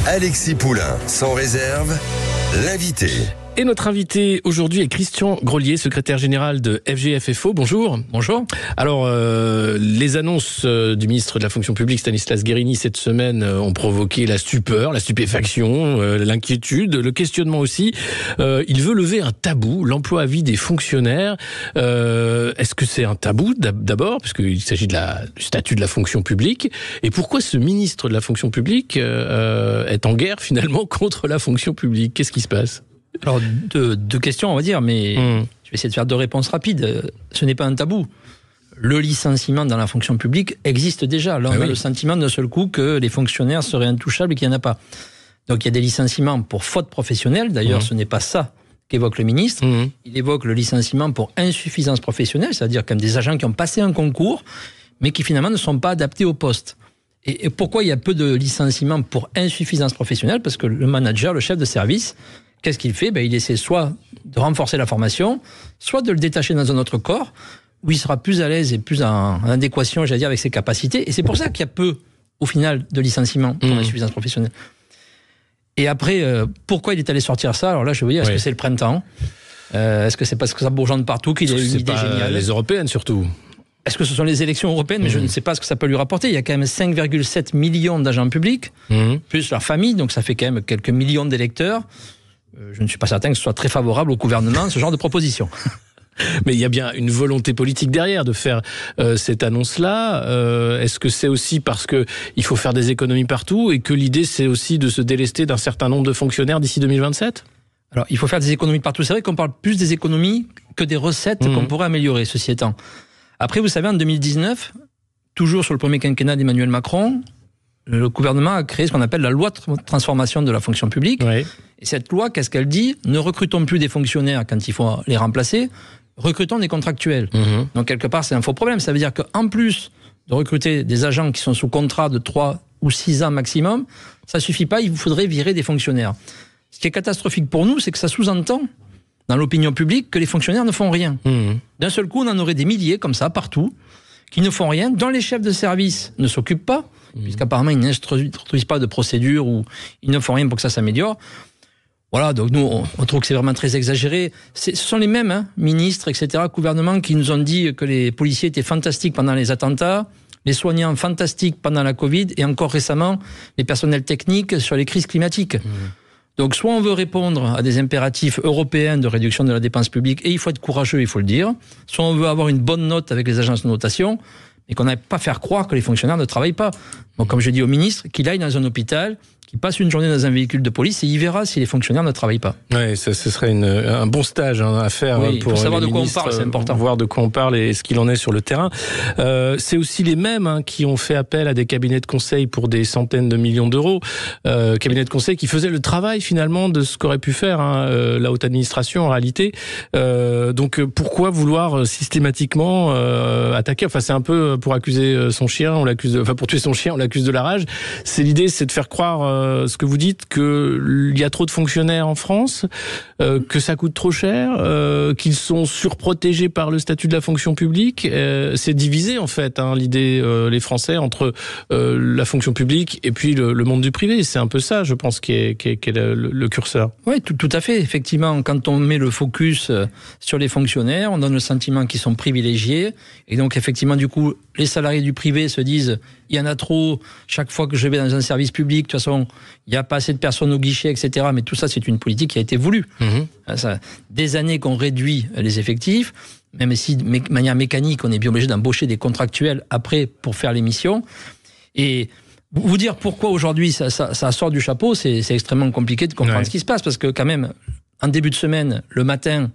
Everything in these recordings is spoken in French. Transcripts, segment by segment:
Alexis Poulain, sans réserve, l'invité. Et notre invité aujourd'hui est Christian Grolier, secrétaire général de FGFFO. Bonjour. Bonjour. Alors, les annonces du ministre de la fonction publique, Stanislas Guerini, cette semaine ont provoqué la stupeur, la stupéfaction, l'inquiétude, le questionnement aussi. Il veut lever un tabou, l'emploi à vie des fonctionnaires. Est-ce que c'est un tabou d'abord, puisqu'il s'agit du statut de la fonction publique? Et pourquoi ce ministre de la fonction publique est en guerre finalement contre la fonction publique? Qu'est-ce qui se passe? Alors, deux questions, on va dire, mais je vais essayer de faire deux réponses rapides. Ce n'est pas un tabou. Le licenciement dans la fonction publique existe déjà. Là, on a le sentiment d'un seul coup que les fonctionnaires seraient intouchables et qu'il n'y en a pas. Donc, il y a des licenciements pour faute professionnelle. D'ailleurs, ce n'est pas ça qu'évoque le ministre. Il évoque le licenciement pour insuffisance professionnelle, c'est-à-dire comme des agents qui ont passé un concours, mais qui finalement ne sont pas adaptés au poste. Et pourquoi il y a peu de licenciements pour insuffisance professionnelle? Parce que le manager, le chef de service, qu'est-ce qu'il fait? Il essaie soit de renforcer la formation, soit de le détacher dans un autre corps, où il sera plus à l'aise et plus en adéquation, j'allais dire, avec ses capacités. Et c'est pour ça qu'il y a peu, au final, de licenciements pour l'insuffisance professionnelle. Et après, pourquoi il est allé sortir ça? Alors là, je veux dire, est-ce que c'est le printemps? Est-ce que c'est parce que ça bourgeonne partout qu'il a une idée géniale? Les européennes, surtout. Est-ce que ce sont les élections européennes? Mais je ne sais pas ce que ça peut lui rapporter. Il y a quand même 5,7 millions d'agents publics, plus leur famille, donc ça fait quand même quelques millions d'électeurs. Je ne suis pas certain que ce soit très favorable au gouvernement, ce genre de proposition. Mais il y a bien une volonté politique derrière de faire cette annonce-là. Est-ce que c'est aussi parce qu'il faut faire des économies partout et que l'idée c'est aussi de se délester d'un certain nombre de fonctionnaires d'ici 2027 ? Alors, il faut faire des économies partout. C'est vrai qu'on parle plus des économies que des recettes qu'on pourrait améliorer, ceci étant. Après, vous savez, en 2019, toujours sur le premier quinquennat d'Emmanuel Macron, le gouvernement a créé ce qu'on appelle la loi de transformation de la fonction publique. Et cette loi, qu'est-ce qu'elle dit? Ne recrutons plus des fonctionnaires quand il faut les remplacer, recrutons des contractuels. Donc, quelque part, c'est un faux problème. Ça veut dire qu'en plus de recruter des agents qui sont sous contrat de 3 ou 6 ans maximum, ça suffit pas, il vous faudrait virer des fonctionnaires. Ce qui est catastrophique pour nous, c'est que ça sous-entend dans l'opinion publique que les fonctionnaires ne font rien. D'un seul coup, on en aurait des milliers comme ça, partout, qui ne font rien, dont les chefs de service ne s'occupent pas, puisqu'apparemment ils n'introduisent pas de procédure ou ils ne font rien pour que ça s'améliore. Voilà, donc nous, on trouve que c'est vraiment très exagéré. Ce sont les mêmes ministres, etc., gouvernements qui nous ont dit que les policiers étaient fantastiques pendant les attentats, les soignants fantastiques pendant la Covid, et encore récemment, les personnels techniques sur les crises climatiques. Donc, soit on veut répondre à des impératifs européens de réduction de la dépense publique, et il faut être courageux, il faut le dire, soit on veut avoir une bonne note avec les agences de notation, et qu'on n'aille pas faire croire que les fonctionnaires ne travaillent pas. Donc, comme je dis au ministre, qu'il aille dans un hôpital, qu'il passe une journée dans un véhicule de police, et il verra si les fonctionnaires ne travaillent pas. Oui, ce serait un bon stage à faire pour savoir les de quoi ministres, on parle, c'est important. Voir de quoi on parle et ce qu'il en est sur le terrain. C'est aussi les mêmes qui ont fait appel à des cabinets de conseil pour des centaines de millions d'euros. Cabinets de conseil qui faisaient le travail finalement de ce qu'aurait pu faire la haute administration en réalité. Donc pourquoi vouloir systématiquement attaquer? Enfin, c'est un peu pour accuser son chien, pour tuer son chien, on l'accuse de la rage. L'idée, c'est de faire croire ce que vous dites, qu'il y a trop de fonctionnaires en France, que ça coûte trop cher, qu'ils sont surprotégés par le statut de la fonction publique. C'est divisé en fait, l'idée, les Français, entre la fonction publique et puis le monde du privé. C'est un peu ça, je pense, qui est le curseur. Oui, tout à fait. Effectivement, quand on met le focus sur les fonctionnaires, on donne le sentiment qu'ils sont privilégiés. Et donc, effectivement, du coup, les salariés du privé se disent « il y en a trop, chaque fois que je vais dans un service public, de toute façon, il n'y a pas assez de personnes au guichet, etc. » Mais tout ça, c'est une politique qui a été voulue. Ça, des années qu'on réduit les effectifs, même si de manière mécanique, on est bien obligé d'embaucher des contractuels après pour faire les missions. Et vous dire pourquoi aujourd'hui ça sort du chapeau, c'est extrêmement compliqué de comprendre ce qui se passe. Parce que quand même, en début de semaine, le matin,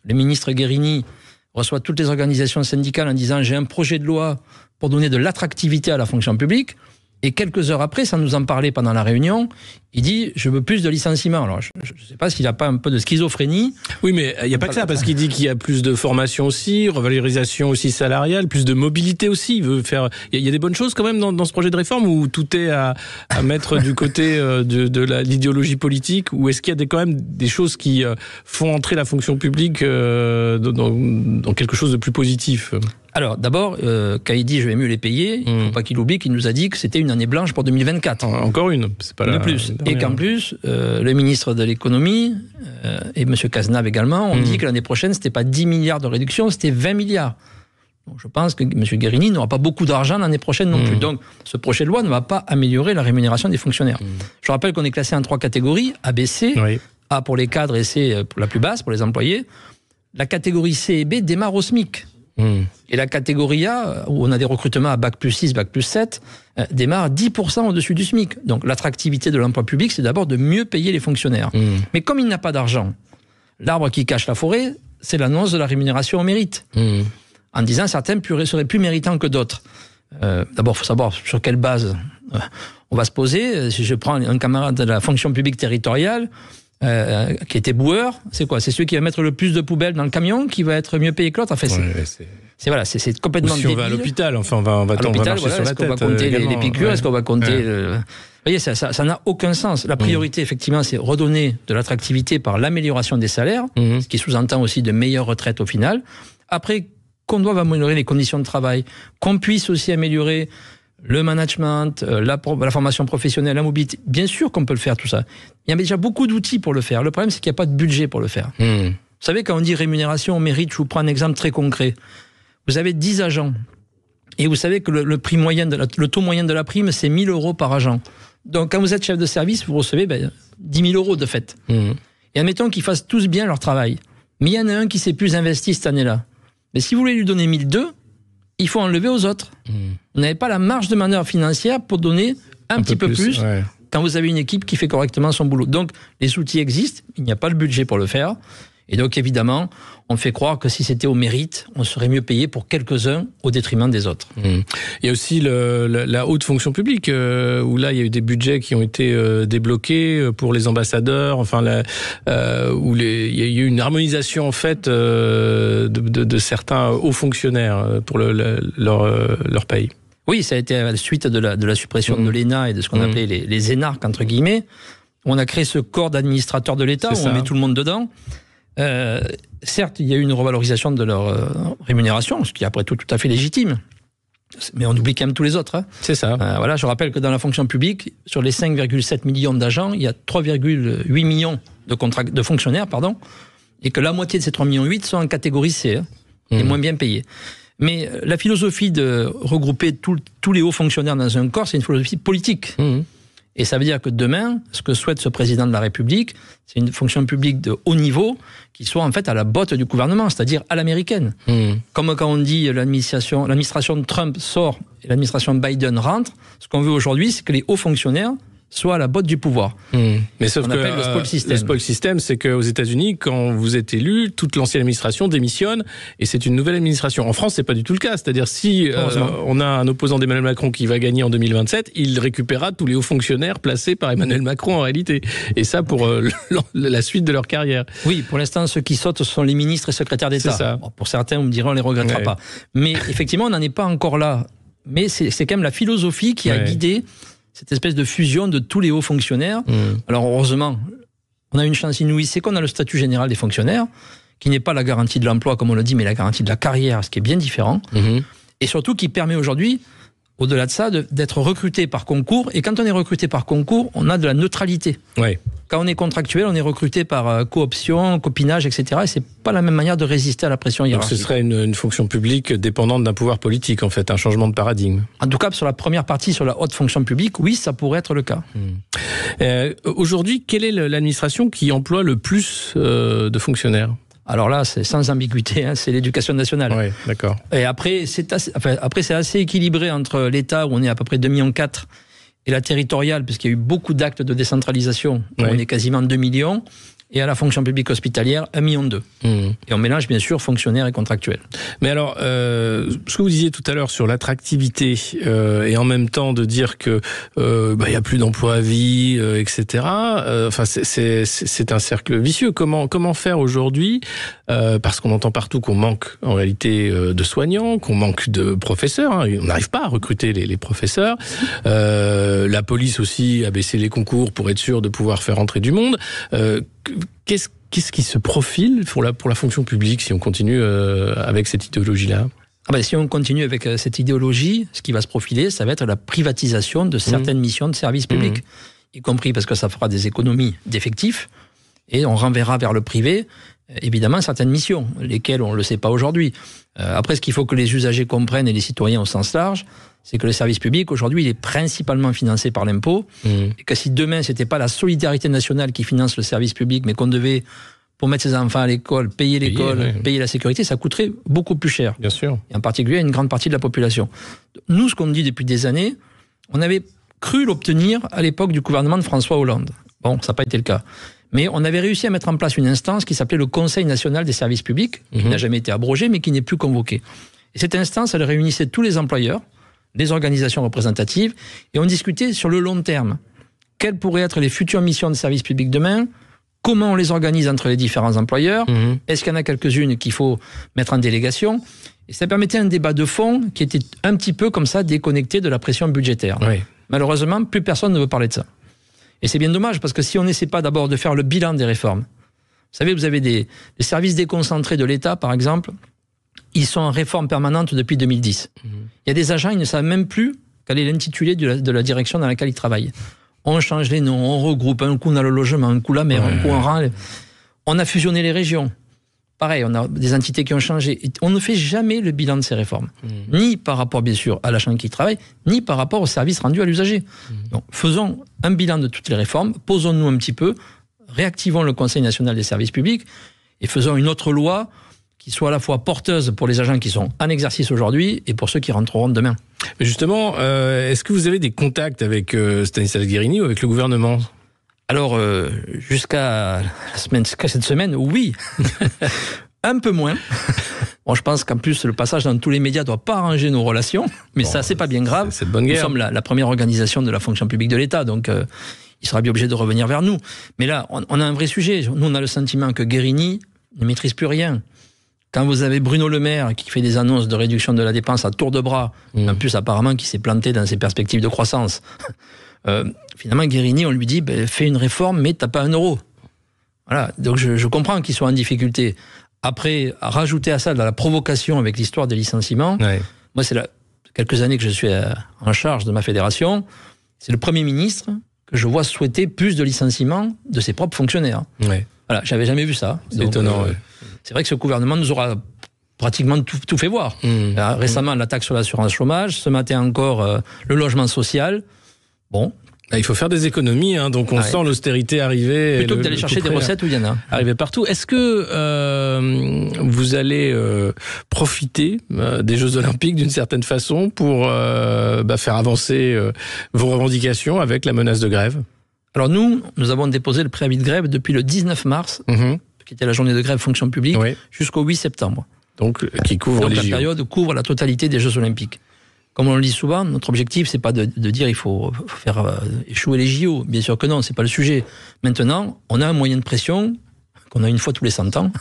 le ministre Guerini reçoit toutes les organisations syndicales en disant « j'ai un projet de loi pour donner de l'attractivité à la fonction publique ». Et quelques heures après, sans nous en parler pendant la réunion, il dit « je veux plus de licenciements ». Alors, je ne sais pas s'il n'a pas un peu de schizophrénie. Oui, mais il n'y a pas que ça, parce qu'il dit qu'il y a plus de formation aussi, revalorisation aussi salariale, plus de mobilité aussi. Il veut faire. Il y a des bonnes choses quand même dans ce projet de réforme, où tout est à mettre du côté de l'idéologie politique, ou est-ce qu'il y a quand même des choses qui font entrer la fonction publique dans quelque chose de plus positif? Alors, d'abord, quand il dit je vais mieux les payer, il ne faut pas qu'il oublie qu'il nous a dit que c'était une année blanche pour 2024. Encore une, c'est pas de plus. Et qu'en plus, le ministre de l'économie et M. Cazenave également ont dit que l'année prochaine, c'était pas 10 milliards de réduction, c'était 20 milliards. Donc, je pense que M. Guérini n'aura pas beaucoup d'argent l'année prochaine non plus. Donc, ce projet de loi ne va pas améliorer la rémunération des fonctionnaires. Je rappelle qu'on est classé en 3 catégories, A, B, C. Oui. A pour les cadres et C pour la plus basse, pour les employés. La catégorie C et B démarre au SMIC. Et la catégorie A, où on a des recrutements à Bac plus 6, Bac plus 7, démarre 10% au-dessus du SMIC. Donc l'attractivité de l'emploi public, c'est d'abord de mieux payer les fonctionnaires. Mais comme il n'a pas d'argent, l'arbre qui cache la forêt, c'est l'annonce de la rémunération au mérite. En disant certains seraient plus méritants que d'autres. D'abord, il faut savoir sur quelle base on va se poser. Si je prends un camarade de la fonction publique territoriale, qui était boueur, c'est quoi? C'est celui qui va mettre le plus de poubelles dans le camion qui va être mieux payé que l'autre. Enfin, c'est complètement débile. Si on va à l'hôpital, enfin, on va marcher sur la tête. Est-ce qu'on va compter les piqûres? Est-ce qu'on va compter Vous voyez, ça n'a aucun sens. La priorité, effectivement, c'est redonner de l'attractivité par l'amélioration des salaires, ce qui sous-entend aussi de meilleures retraites au final. Après, qu'on doive améliorer les conditions de travail, qu'on puisse aussi améliorer le management, la formation professionnelle, la mobilité. Bien sûr qu'on peut le faire, tout ça. Il y a déjà beaucoup d'outils pour le faire. Le problème, c'est qu'il n'y a pas de budget pour le faire. Vous savez, quand on dit rémunération au mérite, je vous prends un exemple très concret. Vous avez 10 agents. Et vous savez que le taux moyen de la prime, c'est 1 000 € par agent. Donc, quand vous êtes chef de service, vous recevez 10 000 € de fait. Et admettons qu'ils fassent tous bien leur travail. Mais il y en a un qui s'est plus investi cette année-là. Mais si vous voulez lui donner 1 200, il faut enlever aux autres. Vous n'avez pas la marge de manœuvre financière pour donner un petit peu plus quand vous avez une équipe qui fait correctement son boulot. Donc, les outils existent, il n'y a pas le budget pour le faire. Et donc, évidemment, on fait croire que si c'était au mérite, on serait mieux payé pour quelques-uns au détriment des autres. Il y a aussi la haute fonction publique, où là, il y a eu des budgets qui ont été débloqués pour les ambassadeurs, enfin, où il y a eu une harmonisation, en fait, de certains hauts fonctionnaires pour leur paye. Oui, ça a été à la suite de la suppression de l'ENA et de ce qu'on appelait les énarques, entre guillemets. On a créé ce corps d'administrateurs de l'État, où on met tout le monde dedans. Certes, il y a eu une revalorisation de leur rémunération, ce qui est après tout à fait légitime. Mais on oublie quand même tous les autres. C'est ça. Voilà, je rappelle que dans la fonction publique, sur les 5,7 millions d'agents, il y a 3,8 millions de fonctionnaires, et que la moitié de ces 3,8 millions sont en catégorie C, et moins bien payés. Mais la philosophie de regrouper tous les hauts fonctionnaires dans un corps, c'est une philosophie politique. Et ça veut dire que demain, ce que souhaite ce président de la République, c'est une fonction publique de haut niveau qui soit en fait à la botte du gouvernement, c'est-à-dire à l'américaine. Comme quand on dit l'administration de Trump sort et l'administration Biden rentre, ce qu'on veut aujourd'hui, c'est que les hauts fonctionnaires soit à la botte du pouvoir. Mais sauf que le spoil system. Le spoil system, c'est qu'aux États-Unis, quand vous êtes élu, toute l'ancienne administration démissionne et c'est une nouvelle administration. En France, c'est pas du tout le cas. C'est-à-dire si on a un opposant d'Emmanuel Macron qui va gagner en 2027, il récupérera tous les hauts fonctionnaires placés par Emmanuel Macron en réalité. Et ça pour la suite de leur carrière. Oui, pour l'instant, ceux qui sautent sont les ministres et secrétaires d'État. C'est ça. Bon, pour certains, on me dira, on les regrettera pas. Mais effectivement, on n'en est pas encore là. Mais c'est quand même la philosophie qui a guidé cette espèce de fusion de tous les hauts fonctionnaires. Alors heureusement, on a une chance inouïe, c'est qu'on a le statut général des fonctionnaires, qui n'est pas la garantie de l'emploi, comme on le dit, mais la garantie de la carrière, ce qui est bien différent. Et surtout qui permet aujourd'hui, au-delà de ça, d'être recruté par concours. Et quand on est recruté par concours, on a de la neutralité. Quand on est contractuel, on est recruté par cooption, copinage, etc. Et c'est pas la même manière de résister à la pression hiérarchique. Donc ce serait une fonction publique dépendante d'un pouvoir politique, en fait, un changement de paradigme. En tout cas, sur la première partie, sur la haute fonction publique, oui, ça pourrait être le cas. Aujourd'hui, quelle est l'administration qui emploie le plus de fonctionnaires ? Alors là, c'est sans ambiguïté, c'est l'éducation nationale. Oui, d'accord. Et après, c'est assez équilibré entre l'État, où on est à peu près 2,4 millions, et la territoriale, puisqu'il y a eu beaucoup d'actes de décentralisation, où on est quasiment 2 millions, et à la fonction publique hospitalière, 1,2 million. Et on mélange bien sûr fonctionnaires et contractuels. Mais alors, ce que vous disiez tout à l'heure sur l'attractivité, et en même temps de dire que y a plus d'emploi à vie, etc. Enfin, c'est un cercle vicieux. Comment faire aujourd'hui, parce qu'on entend partout qu'on manque en réalité de soignants, qu'on manque de professeurs. On n'arrive pas à recruter les professeurs. La police aussi a baissé les concours pour être sûr de pouvoir faire entrer du monde. Qu'est-ce qui se profile pour la fonction publique si on continue avec cette idéologie-là ? Si on continue avec cette idéologie, ce qui va se profiler, ça va être la privatisation de certaines missions de services publics, y compris parce que ça fera des économies d'effectifs, et on renverra vers le privé, évidemment, certaines missions, lesquelles on ne le sait pas aujourd'hui. Après, ce qu'il faut que les usagers comprennent, et les citoyens au sens large, c'est que le service public, aujourd'hui, il est principalement financé par l'impôt, et que si demain, ce n'était pas la solidarité nationale qui finance le service public, mais qu'on devait, pour mettre ses enfants à l'école, payer l'école, payer la sécurité, ça coûterait beaucoup plus cher. Bien sûr. Et en particulier à une grande partie de la population. Nous, ce qu'on dit depuis des années, on avait cru l'obtenir à l'époque du gouvernement de François Hollande. Bon, ça n'a pas été le cas. Mais on avait réussi à mettre en place une instance qui s'appelait le Conseil national des services publics, qui n'a jamais été abrogé, mais qui n'est plus convoqué. Et cette instance, elle réunissait tous les employeurs, les organisations représentatives, et on discutait sur le long terme. Quelles pourraient être les futures missions de services publics demain ? Comment on les organise entre les différents employeurs ? Est-ce qu'il y en a quelques-unes qu'il faut mettre en délégation ? Et ça permettait un débat de fond qui était un petit peu comme ça déconnecté de la pression budgétaire. Oui. Malheureusement, plus personne ne veut parler de ça. Et c'est bien dommage, parce que si on n'essaie pas d'abord de faire le bilan des réformes, vous savez, vous avez des services déconcentrés de l'État, par exemple, ils sont en réforme permanente depuis 2010. Il y a des agents, ils ne savent même plus quel est l'intitulé de la direction dans laquelle ils travaillent. On change les noms, on regroupe, un coup on a le logement, un coup la mer, un coup on rend. On a fusionné les régions. Pareil, on a des entités qui ont changé. Et on ne fait jamais le bilan de ces réformes. Ni par rapport, bien sûr, à l'agent qui travaille, ni par rapport au service rendu à l'usager. Donc, faisons un bilan de toutes les réformes, posons-nous un petit peu, réactivons le Conseil national des services publics et faisons une autre loi qui soit à la fois porteuse pour les agents qui sont en exercice aujourd'hui et pour ceux qui rentreront demain. Mais justement, est-ce que vous avez des contacts avec Stanislas Guerini ou avec le gouvernement ? Alors, jusqu'à cette semaine, oui. Un peu moins. Bon, je pense qu'en plus, le passage dans tous les médias ne doit pas arranger nos relations, mais ça, c'est pas bien grave. C'est de bonne guerre. Nous sommes la première organisation de la fonction publique de l'État, donc il sera bien obligé de revenir vers nous. Mais là, on a un vrai sujet. Nous, on a le sentiment que Guerini ne maîtrise plus rien. Quand vous avez Bruno Le Maire qui fait des annonces de réduction de la dépense à tour de bras, en plus apparemment qui s'est planté dans ses perspectives de croissance, finalement Guerini, on lui dit fais une réforme mais t'as pas un euro. Voilà, donc je comprends qu'il soit en difficulté. Après, à rajouter à ça de la provocation avec l'histoire des licenciements, moi c'est quelques années que je suis en charge de ma fédération, c'est le Premier ministre que je vois souhaiter plus de licenciements de ses propres fonctionnaires. Voilà, j'avais jamais vu ça. C'est étonnant. C'est vrai que ce gouvernement nous aura pratiquement tout fait voir. Récemment, la taxe sur l'assurance chômage, ce matin encore, le logement social. Bon. Il faut faire des économies, donc on sent l'austérité arriver. Plutôt que d'aller chercher des recettes où il y en a. Arriver partout. Est-ce que vous allez profiter des Jeux Olympiques d'une certaine façon pour faire avancer vos revendications avec la menace de grève ? Alors nous avons déposé le préavis de grève depuis le 19 mars, qui était la journée de grève fonction publique, jusqu'au 8 septembre. Donc qui couvre les JO. La période couvre la totalité des Jeux Olympiques. Comme on le dit souvent, notre objectif, c'est pas de dire il faut faire échouer les JO. Bien sûr que non, c'est pas le sujet. Maintenant, on a un moyen de pression qu'on a une fois tous les 100 ans.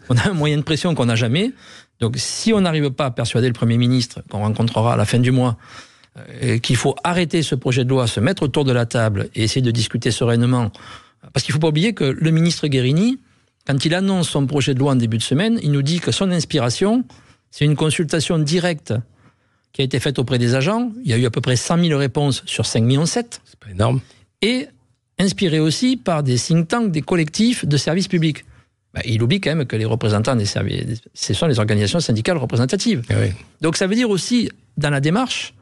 On a un moyen de pression qu'on n'a jamais. Donc si on n'arrive pas à persuader le Premier ministre, qu'on rencontrera à la fin du mois, qu'il faut arrêter ce projet de loi, se mettre autour de la table et essayer de discuter sereinement. Parce qu'il ne faut pas oublier que le ministre Guerini, quand il annonce son projet de loi en début de semaine, il nous dit que son inspiration, c'est une consultation directe qui a été faite auprès des agents. Il y a eu à peu près 100 000 réponses sur 5,7 millions. C'est pas énorme. Et inspiré aussi par des think tanks, des collectifs de services publics. Il oublie quand même que les représentants des services, ce sont les organisations syndicales représentatives. Donc ça veut dire aussi, dans la démarche,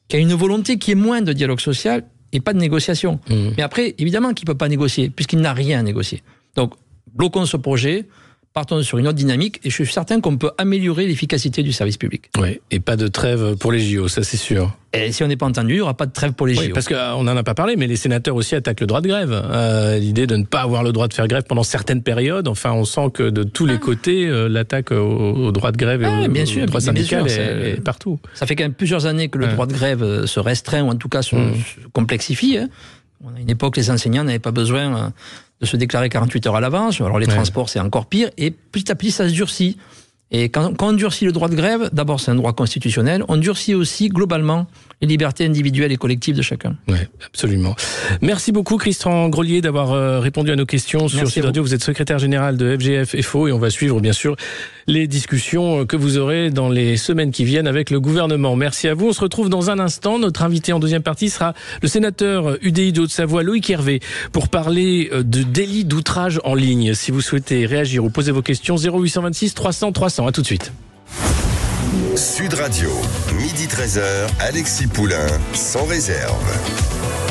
qu'il y a une volonté qui est moins de dialogue social et pas de négociation. Mais après, évidemment qu'il ne peut pas négocier, puisqu'il n'a rien à négocier. Donc, bloquons ce projet, partons sur une autre dynamique, et je suis certain qu'on peut améliorer l'efficacité du service public. Et pas de trêve pour les JO, ça c'est sûr. Et si on n'est pas entendu, il n'y aura pas de trêve pour les JO. Parce qu'on n'en a pas parlé, mais les sénateurs aussi attaquent le droit de grève. L'idée de ne pas avoir le droit de faire grève pendant certaines périodes, enfin on sent que de tous les côtés, l'attaque au droit de grève et au droit syndical est partout. Ça fait quand même plusieurs années que le droit de grève se restreint, ou en tout cas se complexifie. À une époque, les enseignants n'avaient pas besoin de se déclarer 48 heures à l'avance. Alors les transports, c'est encore pire. Et petit à petit, ça se durcit. Et quand on durcit le droit de grève, d'abord c'est un droit constitutionnel, on durcit aussi globalement les libertés individuelles et collectives de chacun. Oui, absolument. Merci beaucoup Christian Grolier d'avoir répondu à nos questions sur Sud Radio. Vous êtes secrétaire général de FGF FO et on va suivre bien sûr les discussions que vous aurez dans les semaines qui viennent avec le gouvernement. Merci à vous. On se retrouve dans un instant. Notre invité en deuxième partie sera le sénateur UDI de Haute-Savoie, Loïc Hervé, pour parler de délit d'outrage en ligne. Si vous souhaitez réagir ou poser vos questions, 0826 300 300. À tout de suite. Sud Radio, midi 13h, Alexis Poulain, sans réserve.